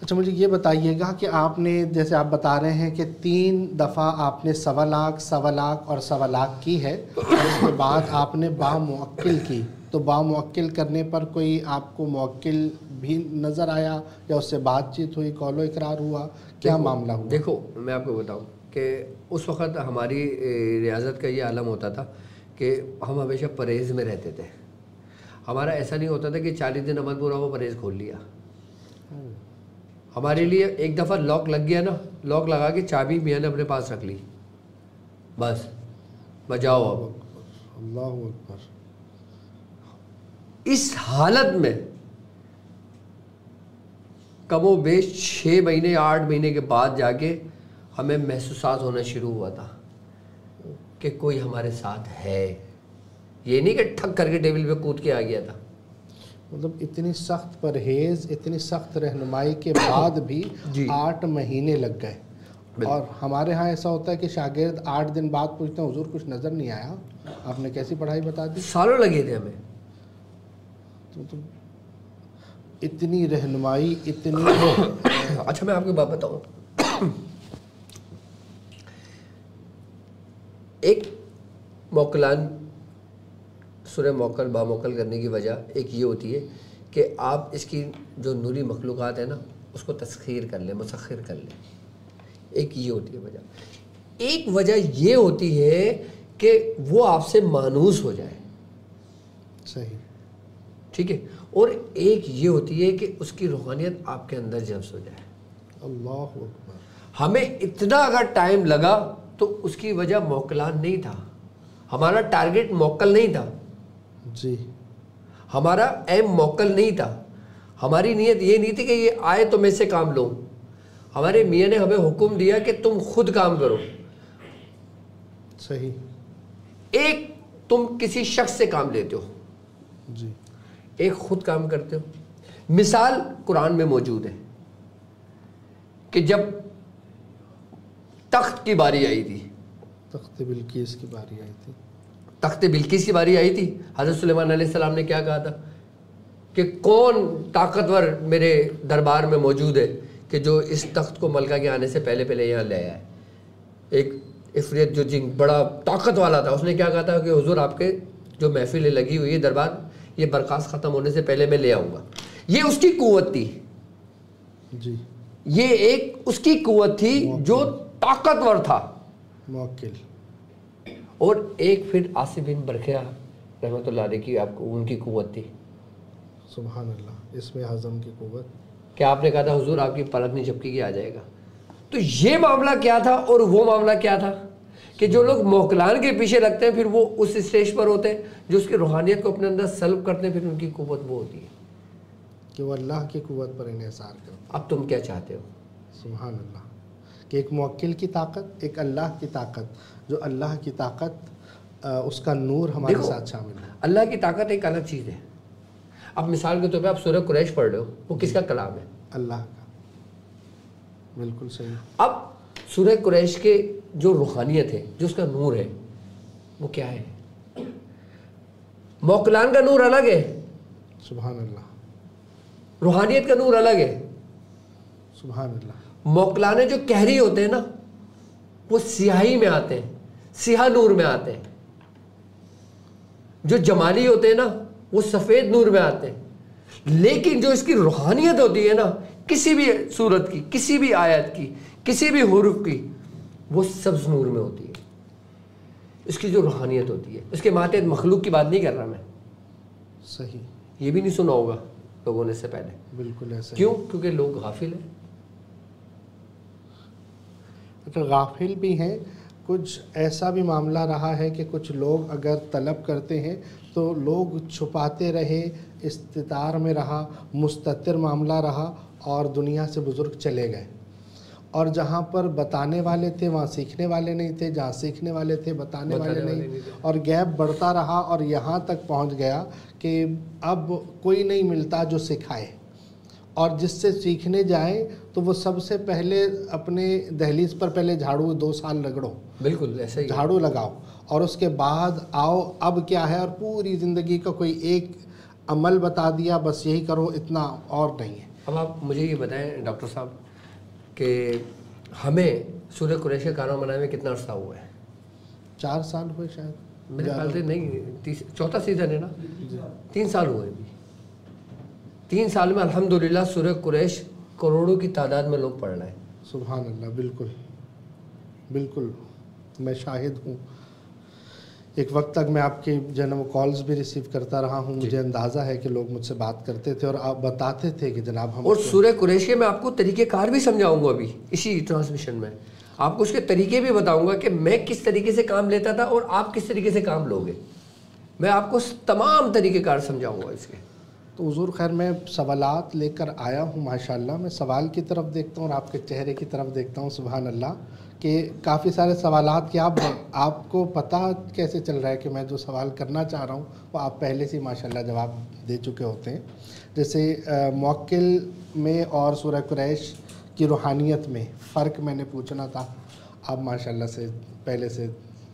اچھا مجھے یہ بتائیے گا کہ آپ نے جیسے آپ بتا رہے ہیں کہ 3 دفعہ آپ نے 1.25 لاکھ، 1.25 لاکھ اور 1.25 لاکھ کی ہے، اور اس کے بعد آپ نے باموکل کی. تو باموکل کرنے پر کوئی آپ کو موکل بھی نظر آیا یا اس سے بات چیت ہوئی، قول و اقرار ہوا، کیا معاملہ ہوا؟ دیکھو میں آپ کو بتاؤں کہ اس وقت ہماری ریاضت کا یہ عالم ہوتا تھا کہ ہم ہمیشہ پرہیز میں رہتے تھے. ہمارا ایسا نہیں ہوتا تھا کہ 40 دن عمل پورا ہوا پرہیز کھول لیا. ہمارے لیے ایک دفعہ لاک لگ گیا نا، لاک لگا کے چابی میاں نے اپنے پاس رکھ لی، بس بجاؤ. اب اللہ اکبر. اس حالت میں کم و بیش 6 مہینے 8 مہینے کے بعد جا کے ہمیں محسوسات ہونا شروع ہوا تھا کہ کوئی ہمارے ساتھ ہے. یہ نہیں کہ ٹھک کر کے ٹیبل پہ کود کے آ گیا تھا. مطلب اتنی سخت پرہیز، اتنی سخت رہنمائی کے بعد بھی 8 مہینے لگ گئے. اور ہمارے ہاں ایسا ہوتا ہے کہ شاگرد 8 دن بعد پوچھتے ہیں حضور کچھ نظر نہیں آیا، آپ نے کیسی پڑھائی بتا دی؟ سالوں لگے تھے ہمیں. تو اتنی رہنمائی، اتنی اچھا میں آپ کو بات بتاؤں، ایک موکلان سورہ موکل باموکل کرنے کی وجہ ایک یہ ہوتی ہے کہ آپ اس کی جو نوری مخلوقات ہیں نا اس کو تسخیر کر لیں، مسخر کر لیں. ایک یہ ہوتی ہے وجہ. ایک وجہ یہ ہوتی ہے کہ وہ آپ سے مانوس ہو جائے. صحیح. ٹھیک ہے. اور ایک یہ ہوتی ہے کہ اس کی روحانیت آپ کے اندر جذب ہو جائے. اللہ اکبر. ہمیں اتنا اگر ٹائم لگا تو اس کی وجہ موکلان نہیں تھا. ہمارا ٹارگٹ موکل نہیں تھا. جی. ہمارا ایم موکل نہیں تھا. ہماری نیت یہ نہیں تھی کہ یہ آئے تو میں سے کام لوں. ہمارے میاں نے ہمیں حکم دیا کہ تم خود کام کرو. صحیح. ایک تم کسی شخص سے کام لیتے ہو, جی, ایک خود کام کرتے ہو. مثال قرآن میں موجود ہے کہ جب تخت کی باری آئی تھی, تخت بلقیس کی باری آئی تھی, تخت بلقیس کی باری آئی تھی, حضرت سلیمان علیہ السلام نے کیا کہا تھا کہ کون طاقتور میرے دربار میں موجود ہے کہ جو اس تخت کو ملکہ کے آنے سے پہلے پہلے یہاں لے آیا ہے. ایک عفریت جو جن بڑا طاقت والا تھا, اس نے کیا کہا تھا کہ حضور آپ کے جو محفل لگی ہوئی ہے دربار, یہ برخاست ختم ہونے سے پہلے میں لے آؤں گا. یہ اس کی قوت تھی, جی, یہ ایک اس کی قوت تھی جو طاقتور تھا, موکل. اور ایک پھر آصف بن برقیہ رحمۃ اللہ علیہ کی آپ کو ان کی قوت تھی. سبحان اللہ, اس میں ہضم کی قوت. کہ آپ نے کہا تھا حضور آپ کی پلک نہیں جھپکے گی, آ جائے گا. تو یہ معاملہ کیا تھا اور وہ معاملہ کیا تھا کہ جو لوگ موکلان کے پیچھے لگتے ہیں پھر وہ اس اسٹیج پر ہوتے ہیں جو اس کی روحانیت کو اپنے اندر سلب کرتے ہیں, پھر ان کی قوت وہ ہوتی ہے کہ وہ اللہ کی قوت پر انحصار کرتے. اب تم کیا چاہتے ہو؟ سبحان اللہ, کہ ایک موکل کی طاقت, ایک اللہ کی طاقت, جو اللہ کی طاقت اس کا نور ہمارے ساتھ شامل ہے. اللہ کی طاقت ایک الگ چیز ہے. اب مثال کے طور پہ آپ سورہ قریش پڑھ رہے ہو, وہ کس کا کلام ہے؟ اللہ کا. بالکل صحیح. اب سورہ قریش کے جو روحانیت ہے, جو اس کا نور ہے, وہ کیا ہے؟ موکلان کا نور الگ ہے, سبحان اللہ. روحانیت کا نور الگ ہے, سبحان اللہ. موکلانے جو قہری ہوتے ہیں نا, وہ سیاہی میں آتے ہیں, سیاہ نور میں آتے ہیں. جو جمالی ہوتے ہیں نا, وہ سفید نور میں آتے ہیں. لیکن جو اس کی روحانیت ہوتی ہے نا, کسی بھی صورت کی, کسی بھی آیت کی, کسی بھی حروف کی, وہ سبز نور میں ہوتی ہے. اس کی جو روحانیت ہوتی ہے, اس کے ماتحت مخلوق کی بات نہیں کر رہا میں. صحیح. یہ بھی نہیں سنا ہوگا لوگوں نے اس سے پہلے. بالکل ایسا. کیوں؟ کیونکہ لوگ غافل ہیں. غافل بھی ہیں. کچھ ایسا بھی معاملہ رہا ہے کہ کچھ لوگ اگر طلب کرتے ہیں تو لوگ چھپاتے رہے, استتار میں رہا, مستتر معاملہ رہا, اور دنیا سے بزرگ چلے گئے. اور جہاں پر بتانے والے تھے وہاں سیکھنے والے نہیں تھے, جہاں سیکھنے والے تھے بتانے والے نہیں, اور گیپ بڑھتا رہا اور یہاں تک پہنچ گیا کہ اب کوئی نہیں ملتا جو سکھائے. اور جس سے سیکھنے جائیں تو وہ سب سے پہلے اپنے دہلیز پر پہلے جھاڑو 2 سال رگڑو. بالکل ایسا ہی, جھاڑو لگاؤ, اور اس کے بعد آؤ اب کیا ہے, اور پوری زندگی کا کوئی ایک عمل بتا دیا, بس یہی کرو, اتنا اور نہیں ہے. اب آپ مجھے یہ بتائیں ڈاکٹر صاحب کہ ہمیں سورہ قریش کا کارنامہ بنانے میں کتنا عرصہ ہوا ہے؟ 4 سال ہوئے شاید, میرے خیال سے نہیں, چوتھا سیزن ہے نا, 3 سال ہوئے ابھی. 3 سال میں الحمدللہ سورہ قریش کروڑوں کی تعداد میں لوگ پڑھ رہے ہیں. سبحان اللہ. بالکل بالکل, میں شاہد ہوں. ایک وقت تک میں آپ کے جناب کالز بھی ریسیو کرتا رہا ہوں. مجھے اندازہ ہے کہ لوگ مجھ سے بات کرتے تھے اور آپ بتاتے تھے کہ جناب ہم, اور سورہ قریش کے میں آپ کو طریقہ کار بھی سمجھاؤں گا ابھی اسی ٹرانسمیشن میں. آپ کو اس کے طریقے بھی بتاؤں گا کہ میں کس طریقے سے کام لیتا تھا اور آپ کس طریقے سے کام لوگے. میں آپ کو تمام طریقہ کار سمجھاؤں گا اس کے. تو حضور خیر, میں سوالات لے کر آیا ہوں ماشاءاللہ. میں سوال کی طرف دیکھتا ہوں اور آپ کے چہرے کی طرف دیکھتا ہوں, سبحان اللہ, کہ کافی سارے سوالات کہ آپ کو پتہ کیسے چل رہا ہے کہ میں جو سوال کرنا چاہ رہا ہوں وہ آپ پہلے سے ماشاءاللہ جواب دے چکے ہوتے ہیں. جیسے موکل میں اور سورہ قریش کی روحانیت میں فرق میں نے پوچھنا تھا, آپ ماشاءاللہ سے پہلے سے,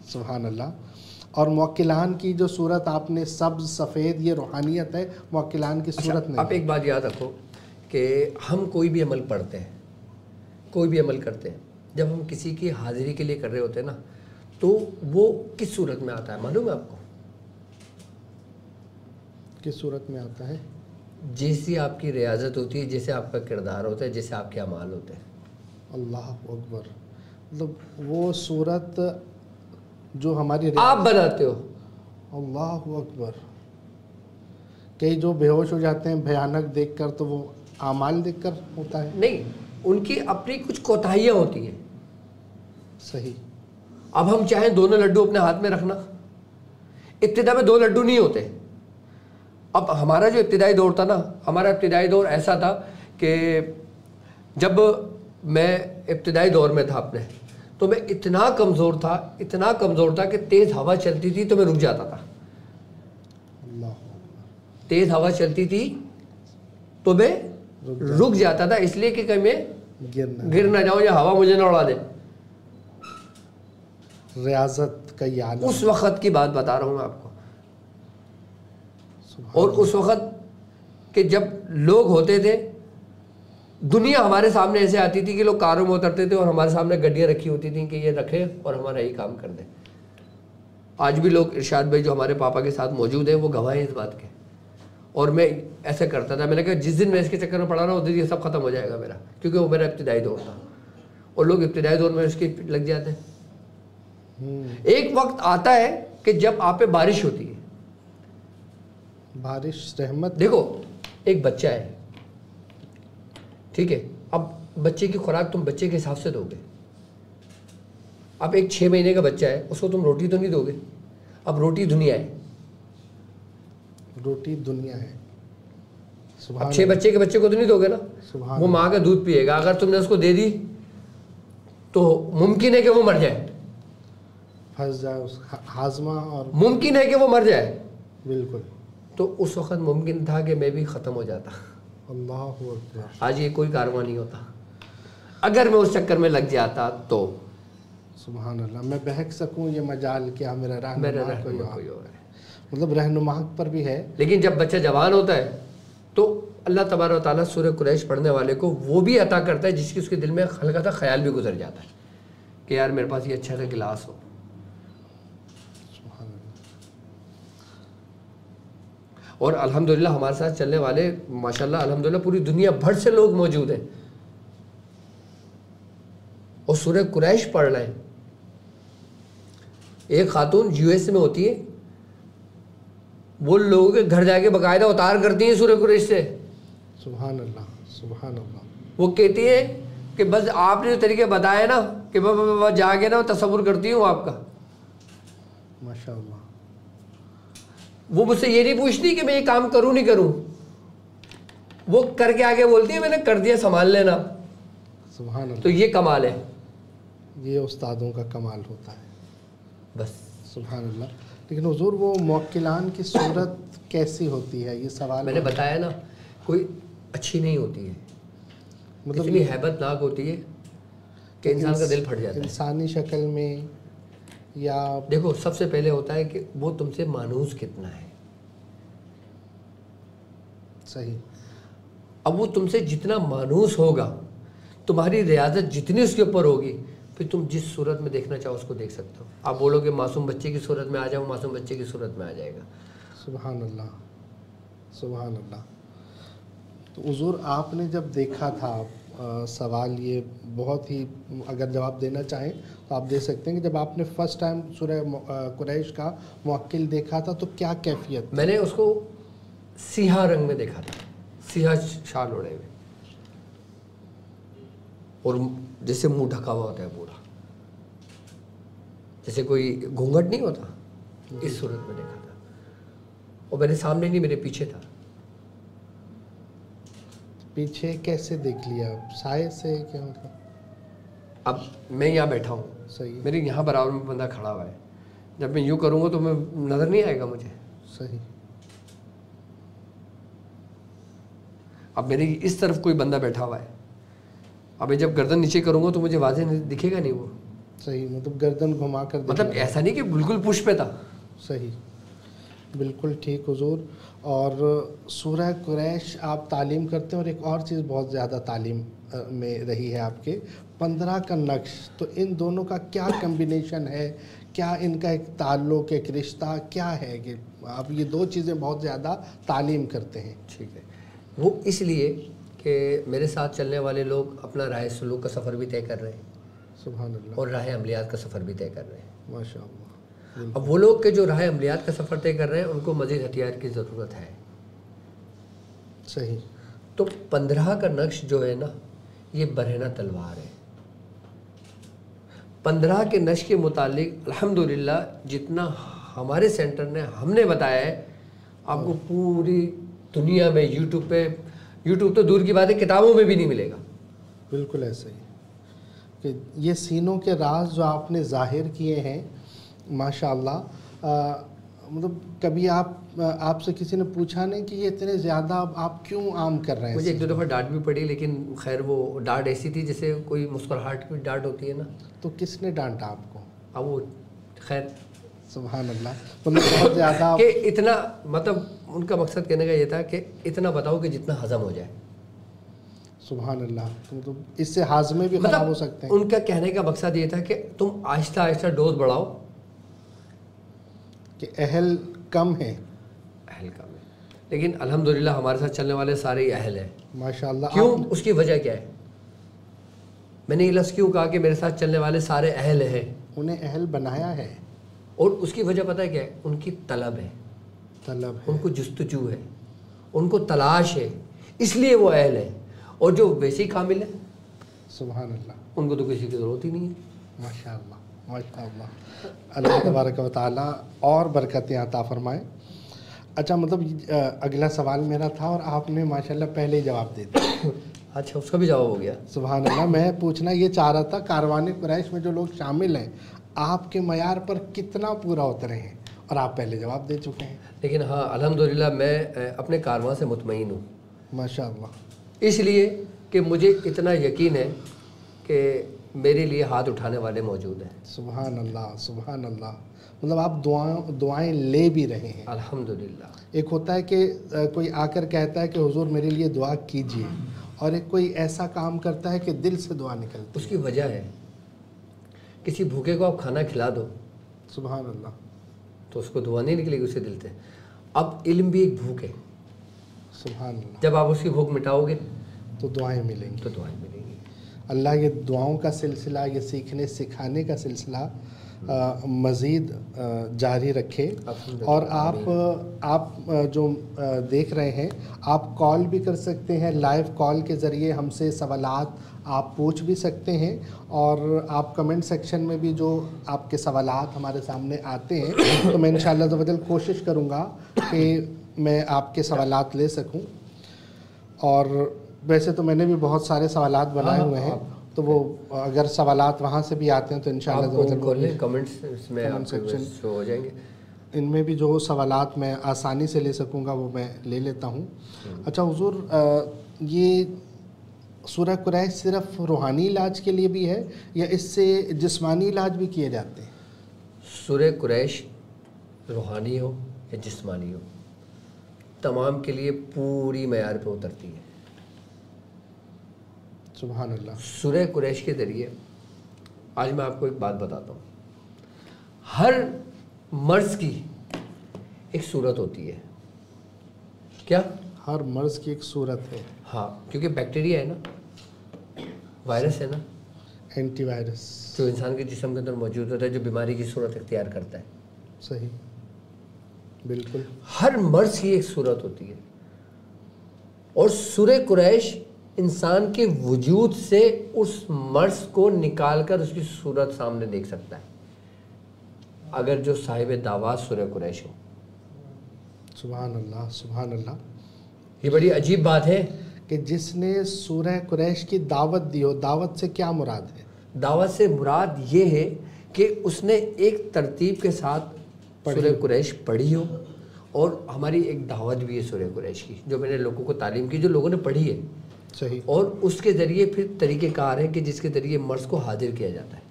سبحان اللہ. اور موکلان کی جو صورت آپ نے سبز سفید, یہ روحانیت ہے, موکلان کی صورت نہیں. آپ ایک بات یاد رکھو کہ ہم کوئی بھی عمل پڑھتے ہیں, کوئی بھی عمل کرتے ہیں, جب ہم کسی کی حاضری کے لیے کر رہے ہوتے ہیں نا, تو وہ کس صورت میں آتا ہے معلوم ہے آپ کو؟ کس صورت میں آتا ہے؟ جیسی آپ کی ریاضت ہوتی ہے, جیسے آپ کا کردار ہوتا ہے, جیسے آپ کے اعمال ہوتے ہیں. اللہ اکبر. مطلب وہ صورت جو ہماری آپ بناتے ہو. اللہ اکبر. کئی جو بے ہوش ہو جاتے ہیں بھیانک دیکھ کر, تو وہ اعمال دیکھ کر ہوتا ہے؟ نہیں, ان کی اپنی کچھ کوتاہیاں ہوتی ہیں. صحیح. اب ہم چاہیں دونوں لڈو اپنے ہاتھ میں رکھنا, ابتدا میں 2 لڈو نہیں ہوتے. اب ہمارا جو ابتدائی دور تھا نا, ہمارا ابتدائی دور ایسا تھا کہ جب میں ابتدائی دور میں تھا اپنے, تو میں اتنا کمزور تھا کہ تیز ہوا چلتی تھی تو میں رک جاتا تھا. تیز ہوا چلتی تھی تو میں رک جاتا تھا، اس لیے کہ کہیں میں گر نہ جاؤں یا ہوا مجھے نہ اڑا دے. ریاضت کا یہ عالم. اس وقت کی بات بتا رہا ہوں میں آپ کو. اور اس وقت کہ جب لوگ ہوتے تھے، دنیا ہمارے سامنے ایسے آتی تھی کہ لوگ کاروں میں اترتے تھے اور ہمارے سامنے گڈیاں رکھی ہوتی تھیں کہ یہ رکھے اور ہمارا یہی کام کر دیں. آج بھی لوگ، ارشاد بھائی جو ہمارے پاپا کے ساتھ موجود ہیں، وہ گواہ ہیں اس بات کے. اور میں ایسے کرتا تھا. میں نے کہا جس دن میں اس کے چکر میں پڑا رہا ہوں اس دن یہ سب ختم ہو جائے گا میرا، کیونکہ وہ میرا ابتدائی دور تھا. اور لوگ ابتدائی دور میں اس کے لگ جاتے ہیں. ایک وقت آتا ہے کہ جب آپ پہ بارش ہوتی ہے. بارش رحمت. دیکھو ایک بچہ ہے، ٹھیک ہے، اب بچے کی خوراک تم بچے کے حساب سے دو گے. اب ایک 6 مہینے کا بچہ ہے، اس کو تم روٹی تو نہیں دو گے. اب روٹی دنیا ہے. روٹی دنیا ہے. اب 6 بچے کے بچے کو تو نہیں دو گے نا. وہ ماں کا دودھ پیے گا. اگر تم نے اس کو دے دی تو ممکن ہے کہ وہ مر جائے، پھنس جائے اس ہاضمہ، اور ممکن ہے کہ وہ مر جائے. بالکل. تو اس وقت ممکن تھا کہ میں بھی ختم ہو جاتا. اللہ اکبر. آج یہ کوئی کارواں نہیں ہوتا. اگر میں اس چکر میں لگ جاتا تو سبحان اللہ، میں بہک سکوں یہ مجال کیا میرا رہنما کوئی کوئی اور ہے. مطلب رہنما پر بھی ہے. لیکن جب بچہ جوان ہوتا ہے تو اللہ تبارک و تعالیٰ سورہ قریش پڑھنے والے کو وہ بھی عطا کرتا ہے جس کی اس کے دل میں ہلکا سا خیال بھی گزر جاتا ہے کہ یار میرے پاس یہ اچھا سا گلاس ہو. اور الحمدللہ ہمارے ساتھ چلنے والے ماشاءاللہ الحمدللہ پوری دنیا بھر سے لوگ موجود ہیں اور سورہ قریش پڑھ رہے ہیں. ایک خاتون یو ایس میں ہوتی ہے، وہ لوگوں کے گھر جا کے باقاعدہ اتار کرتی ہیں سورہ قریش سے. سبحان اللہ سبحان اللہ. وہ کہتی ہے کہ بس آپ نے جو طریقے بتائے نا کہ میں جا کے نا تصور کرتی ہوں آپ کا. ماشاء اللہ. وہ مجھ سے یہ نہیں پوچھتی کہ میں یہ کام کروں نہیں کروں، وہ کر کے آگے بولتی ہے میں نے کر دیا، سنبھال لینا. سبحان اللہ. تو یہ کمال ہے. یہ استادوں کا کمال ہوتا ہے بس. سبحان اللہ. لیکن حضور وہ موکلان کی صورت کیسی ہوتی ہے؟ یہ سوال میں نے بتایا نا، کوئی اچھی نہیں ہوتی ہے، مطلب اتنی ہیبت ناک ہوتی ہے کہ انسان کا دل پھٹ جاتا ہے. انسانی شکل میں یا دیکھو سب سے پہلے ہوتا ہے کہ وہ تم سے مانوس کتنا ہے. صحیح. اب وہ تم سے جتنا مانوس ہوگا، تمہاری ریاضت جتنی اس کے اوپر ہوگی، پھر تم جس صورت میں دیکھنا چاہو اس کو دیکھ سکتے ہو. آپ بولو کہ معصوم بچے کی صورت میں آ جاؤ، معصوم بچے کی صورت میں آ جائے گا. سبحان اللہ سبحان اللہ. تو حضور آپ نے جب دیکھا تھا، سوال یہ بہت ہی، اگر جواب دینا چاہیں تو آپ دے سکتے ہیں، کہ جب آپ نے فرسٹ ٹائم سورہ قریش کا موکل دیکھا تھا تو کیا کیفیت؟ میں نے اس کو سیاہ رنگ میں دیکھا تھا، سیاہ شال اوڑے ہوئے، اور جیسے منہ ڈھکا ہوا ہوتا ہے پورا، جیسے کوئی گھونگھٹ نہیں ہوتا، اس صورت میں دیکھا تھا. اور میرے سامنے نہیں، میرے پیچھے تھا. پیچھے کیسے دیکھ لیا؟ سائے سے کیا مطلب؟ اب میں یہاں بیٹھا ہوں، صحیح. میرے یہاں برابر میں بندہ کھڑا ہوا ہے. جب میں یوں کروں گا تو میں نظر نہیں آئے گا مجھے. صحیح. اب میری اس طرف کوئی بندہ بیٹھا ہوا ہے، اب جب گردن نیچے کروں گا تو مجھے واضح دکھے گا نہیں وہ. صحیح. مطلب گردن گھما کر مطلب ایسا نہیں کہ بالکل پشت پہ تھا. صحیح. بالکل ٹھیک حضور. اور سورہ قریش آپ تعلیم کرتے ہیں، اور ایک اور چیز بہت زیادہ تعلیم میں رہی ہے آپ کے، 15 کا نقش. تو ان دونوں کا کیا کمبینیشن ہے؟ کیا ان کا ایک تعلق، ایک رشتہ کیا ہے کہ آپ یہ دو چیزیں بہت زیادہ تعلیم کرتے ہیں؟ ٹھیک ہے. وہ اس لیے کہ میرے ساتھ چلنے والے لوگ اپنا راہ سلوک کا سفر بھی طے کر رہے ہیں. سبحان اللہ. اور راہ عملیات کا سفر بھی طے کر رہے ہیں. ماشاء اللہ. اب وہ لوگ کہ جو راہ عملیات کا سفر طے کر رہے ہیں ان کو مزید ہتھیار کی ضرورت ہے. صحیح. تو 15 کا نقش جو ہے نا، یہ برہنہ تلوار ہے. 15 کے نقش کے متعلق الحمدللہ جتنا ہمارے سینٹر نے ہم نے بتایا ہے، آپ کو پوری دنیا میں یوٹیوب تو دور کی بات ہے، کتابوں میں بھی نہیں ملے گا. بالکل ایسا ہی. کہ یہ سینوں کے راز جو آپ نے ظاہر کیے ہیں ماشاءاللہ، مطلب کبھی آپ سے کسی نے پوچھا نہیں کہ یہ اتنے زیادہ آپ کیوں عام کر رہے ہیں؟ مجھے ایک دو دفعہ ڈانٹ بھی پڑی، لیکن خیر وہ ڈانٹ ایسی تھی جیسے کوئی مسکراہٹ کی ڈانٹ ہوتی ہے نا. تو کس نے ڈانٹا آپ کو؟ اب وہ خیر سبحان اللہ، مطلب بہت زیادہ کہ اتنا، مطلب ان کا مقصد کہنے کا یہ تھا کہ اتنا بتاؤ کہ جتنا ہضم ہو جائے. سبحان اللہ، مطلب اس سے ہاضمے بھی خراب ہو سکتے ہیں. ان کا کہنے کا مقصد یہ تھا کہ تم آہستہ آہستہ ڈوز بڑھاؤ، کہ اہل کم ہیں. اہل کم ہے، لیکن الحمدللہ ہمارے ساتھ چلنے والے سارے ہی اہل ہیں. ماشاءاللہ. کیوں؟ اس کی وجہ کیا ہے؟ میں نے یہ لفظ کیوں کہا کہ میرے ساتھ چلنے والے سارے اہل ہیں؟ انہیں اہل بنایا ہے. اور اس کی وجہ پتہ ہے کیا ہے؟ ان کی طلب ہے، طلب ہے، ان کو جستجو ہے، ان کو تلاش ہے، اس لیے وہ اہل ہے. اور جو ویسے ہی کامل ہے، سبحان اللہ، ان کو تو کسی کی ضرورت ہی نہیں ہے. ماشاء اللہ ماشاء اللہ. اللہ تبارک و تعالیٰ اور برکتیں عطا فرمائے. اچھا، مطلب اگلا سوال میرا تھا اور آپ نے ماشاءاللہ پہلے ہی جواب دے دیا. اچھا، اس کا بھی جواب ہو گیا. سبحان اللہ. میں پوچھنا یہ چاہ رہا تھا، کاروان قریش میں جو لوگ شامل ہیں آپ کے معیار پر کتنا پورا اترے ہیں؟ اور آپ پہلے جواب دے چکے ہیں. لیکن ہاں الحمدللہ میں اپنے کارواں سے مطمئن ہوں. ماشاء اللہ. اس لیے کہ مجھے اتنا یقین ہے کہ میرے لیے ہاتھ اٹھانے والے موجود ہیں. سبحان اللہ سبحان اللہ. مطلب آپ دعائیں لے بھی رہے ہیں الحمدللہ. ایک ہوتا ہے کہ کوئی آ کر کہتا ہے کہ حضور میرے لیے دعا کیجئے، اور ایک کوئی ایسا کام کرتا ہے کہ دل سے دعا نکلتی. اس کی وجہ ہے، کسی بھوکے کو آپ کھانا کھلا دو، سبحان اللہ، تو اس کو دعا نہیں نکلے گی اس کے دل سے. اب علم بھی ایک بھوک ہے، سبحان اللہ. جب آپ اس کی بھوک مٹاؤ گے تو دعائیں ملیں گی. تو دعائیں ملیں گی. اللہ یہ دعاؤں کا سلسلہ، یہ سیکھنے سکھانے کا سلسلہ مزید جاری رکھے. اور آپ جو دیکھ رہے ہیں، آپ کال بھی کر سکتے ہیں. لائیو کال کے ذریعے ہم سے سوالات آپ پوچھ بھی سکتے ہیں، اور آپ کمنٹ سیکشن میں بھی جو آپ کے سوالات ہمارے سامنے آتے ہیں تو میں انشاءاللہ عز و جل کوشش کروں گا کہ میں آپ کے سوالات لے سکوں. اور ویسے تو میں نے بھی بہت سارے سوالات بنائے ہوئے ہیں، تو وہ اگر سوالات وہاں سے بھی آتے ہیں تو انشاءاللہ کمنٹس میں سیکشن شو ہو جائیں گے. ان میں بھی جو سوالات میں آسانی سے لے سکوں گا وہ میں لے لیتا ہوں. اچھا حضور، یہ سورہ قریش صرف روحانی علاج کے لیے بھی ہے یا اس سے جسمانی علاج بھی کیے جاتے ہیں؟ سورہ قریش روحانی ہو یا جسمانی ہو، تمام کے لیے پوری معیار پہ اترتی ہے. سبحان اللہ. سورہ قریش کے ذریعے آج میں آپ کو ایک بات بتاتا ہوں. ہر مرض کی ایک صورت ہوتی ہے. کیا؟ ہر مرض کی ایک صورت ہے. ہاں، کیونکہ بیکٹیریا ہے نا، وائرس ہے نا، اینٹی وائرس جو انسان کے جسم کے اندر موجود ہوتا ہے، جو بیماری کی صورت اختیار کرتا ہے. صحیح، بالکل. ہر مرض کی ایک صورت ہوتی ہے، اور سورہ قریش انسان کے وجود سے اس مرض کو نکال کر اس کی صورت سامنے دیکھ سکتا ہے، اگر جو صاحب دعوات سورہ قریش ہو. سبحان اللہ سبحان اللہ. یہ بڑی عجیب بات ہے کہ جس نے سورہ قریش کی دعوت دی ہو. دعوت سے کیا مراد ہے؟ دعوت سے مراد یہ ہے کہ اس نے ایک ترتیب کے ساتھ سورہ قریش پڑھی ہو، اور ہماری ایک دعوت بھی ہے سورہ قریش کی جو میں نے لوگوں کو تعلیم کی، جو لوگوں نے پڑھی ہے. صحیح. اور اس کے ذریعے پھر طریقہ کار ہے کہ جس کے ذریعے مرض کو حاضر کیا جاتا ہے،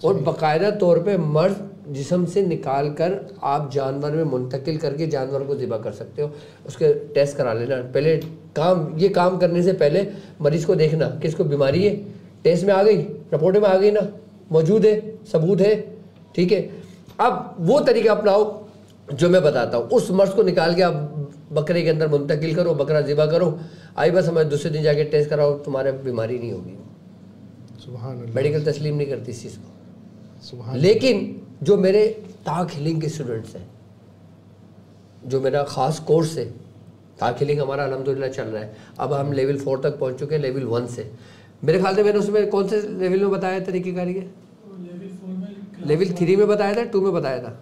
اور باقاعدہ طور پہ مرض جسم سے نکال کر آپ جانور میں منتقل کر کے جانور کو ذبح کر سکتے ہو. اس کے ٹیسٹ کرا لینا پہلے. یہ کام کرنے سے پہلے مریض کو دیکھنا کہ اس کو بیماری ہے، ٹیسٹ میں آ گئی، رپورٹ میں آ گئی نا، موجود ہے، ثبوت ہے، ٹھیک ہے. اب وہ طریقہ اپناؤ جو میں بتاتا ہوں. اس مرض کو نکال کے آپ بکرے کے اندر منتقل کرو، بکرا ذبح کرو، آئی بس ہمیں دوسرے دن جا کے ٹیسٹ کراؤ، تمہارے بیماری نہیں ہوگی. سبحان اللہ. میڈیکل تسلیم نہیں کرتی اس چیز کو. سبحان. لیکن جو میرے تاک ہیلنگ کے اسٹوڈنٹس ہیں، جو میرا خاص کورس ہے، تاک ہیلنگ ہمارا الحمدللہ چل رہا ہے. اب ہم لیول 4 تک پہنچ چکے ہیں، لیول 1 سے. میرے خیال سے میں نے اس میں کون سے لیول میں بتایا طریقہ کاری ہے؟ لیول 3 میں بتایا تھا، 2 میں بتایا تھا؟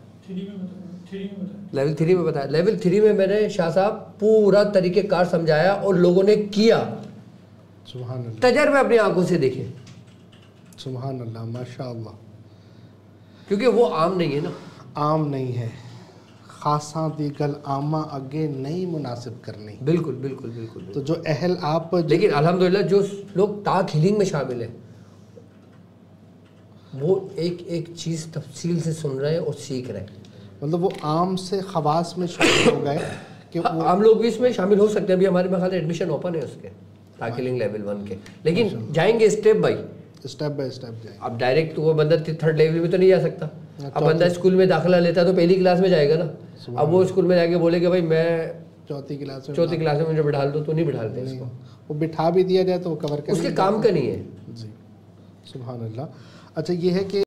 لیول 3 میں بتایا. لیول 3 میں میں نے شاہ صاحب پورا طریقہ کار سمجھایا اور لوگوں نے کیا. سبحان اللہ. تجربے اپنی آنکھوں سے دیکھے. سبحان اللہ، ماشاء اللہ. کیونکہ وہ عام نہیں ہے نا. عام نہیں ہے. خاصاں دی گل عامہ اگے نہیں مناسب کرنی. بالکل بالکل بالکل. تو جو اہل آپ لیکن الحمدللہ جو لوگ تاک ہیلنگ میں شامل ہیں وہ ایک ایک چیز تفصیل سے سن رہے ہیں اور سیکھ رہے ہیں. مطلب وہ عام سے خواص میں شامل ہو گئے کہ عام لوگ بھی اس میں شامل ہو سکتے ہیں. ابھی ہمارے میں خیال ایڈمیشن اوپن ہے اس کے تاک ہیلنگ لیول 1 کے، لیکن جائیں گے اسٹیپ بائی اسٹیپ جائیں. اب ڈائریکٹ وہ بندہ 3rd لیول میں تو نہیں جا سکتا. اب بندہ اسکول میں داخلہ لیتا ہے تو پہلی کلاس میں جائے گا نا. اب وہ اسکول میں جا کے بولے کہ بھائی میں چوتھی کلاس میں مجھے بٹھا دو، تو نہیں بٹھالتے اس کو. وہ بٹھا بھی دیا جائے تو وہ کور کر اس کے کام کا نہیں ہے. جی سبحان اللہ. اچھا یہ ہے کہ